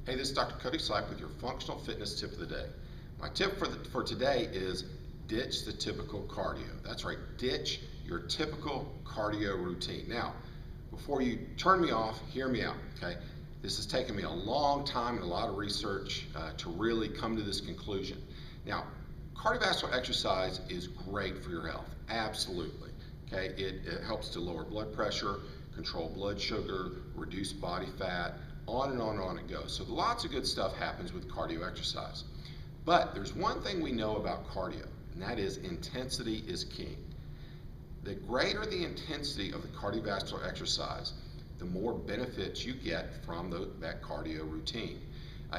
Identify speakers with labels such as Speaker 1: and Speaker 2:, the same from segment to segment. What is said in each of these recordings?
Speaker 1: Hey, this is Dr. Cody Slipe with your functional fitness tip of the day. My tip for today is ditch the typical cardio. That's right, ditch your typical cardio routine. Now, before you turn me off, hear me out, okay? This has taken me a long time and a lot of research to really come to this conclusion. Now, cardiovascular exercise is great for your health, absolutely. Okay, it helps to lower blood pressure, control blood sugar, reduce body fat, on and on and on it goes. So lots of good stuff happens with cardio exercise. But there's one thing we know about cardio, and that is intensity is king. The greater the intensity of the cardiovascular exercise, the more benefits you get from that cardio routine.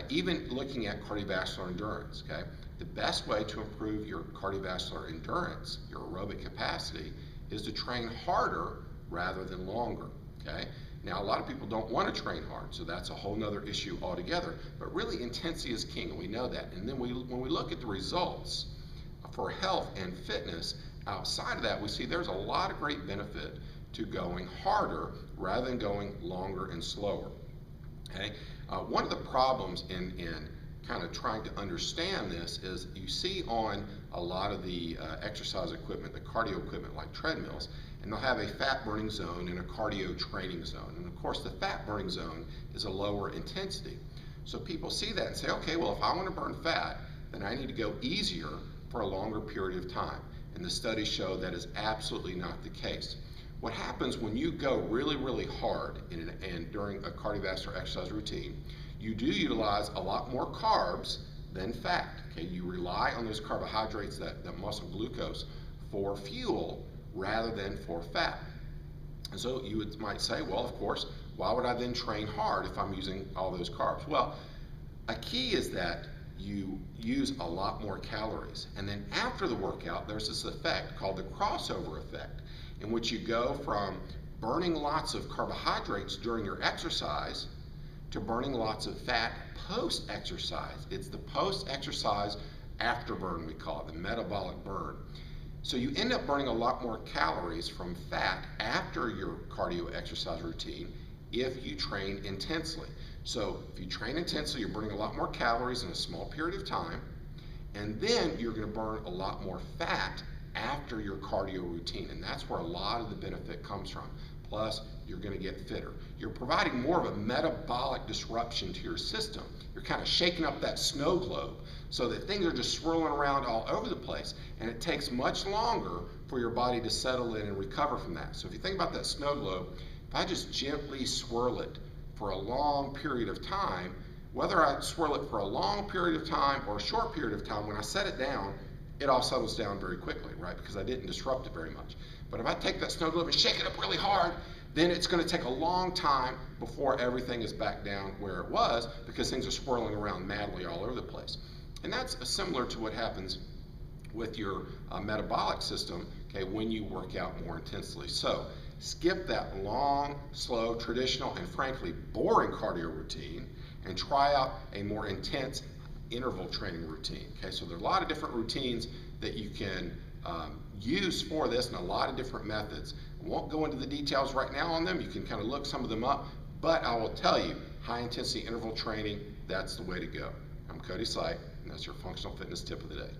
Speaker 1: Even looking at cardiovascular endurance, okay? The best way to improve your cardiovascular endurance, your aerobic capacity, is to train harder rather than longer, okay? Now, a lot of people don't want to train hard, so that's a whole nother issue altogether, but really intensity is king, and we know that. And then when we look at the results for health and fitness, outside of that, we see there's a lot of great benefit to going harder rather than going longer and slower, okay? One of the problems in kind of trying to understand this is you see on a lot of the exercise equipment, the cardio equipment like treadmills, and they'll have a fat burning zone and a cardio training zone. And of course the fat burning zone is a lower intensity. So people see that and say, okay, well, if I want to burn fat, then I need to go easier for a longer period of time. And the studies show that is absolutely not the case. What happens when you go really, really hard during a cardiovascular exercise routine, you do utilize a lot more carbs than fat. Okay, you rely on those carbohydrates, that muscle glucose, for fuel rather than for fat. And so you might say, well, of course, why would I then train hard if I'm using all those carbs? Well, a key is that you use a lot more calories. And then after the workout, there's this effect called the crossover effect, in which you go from burning lots of carbohydrates during your exercise to burning lots of fat post-exercise. It's the post-exercise afterburn, we call it, the metabolic burn. So you end up burning a lot more calories from fat after your cardio exercise routine if you train intensely. So if you train intensely, you're burning a lot more calories in a small period of time, and then you're going to burn a lot more fat after your cardio routine, and that's where a lot of the benefit comes from. Plus, you're going to get fitter. You're providing more of a metabolic disruption to your system. You're kind of shaking up that snow globe so that things are just swirling around all over the place, and it takes much longer for your body to settle in and recover from that. So if you think about that snow globe, if I just gently swirl it for a long period of time, whether I swirl it for a long period of time or a short period of time, when I set it down, it all settles down very quickly, right? Because I didn't disrupt it very much. But if I take that snow globe and shake it up really hard, then it's going to take a long time before everything is back down where it was, because things are swirling around madly all over the place. And that's similar to what happens with your metabolic system, okay, when you work out more intensely. So skip that long, slow, traditional, and frankly boring cardio routine and try out a more intense interval training routine. Okay, so there are a lot of different routines that you can use for this, and a lot of different methods. I won't go into the details right now on them. You can kind of look some of them up, but I will tell you, high intensity interval training, that's the way to go. I'm Cody Slipe, and that's your functional fitness tip of the day.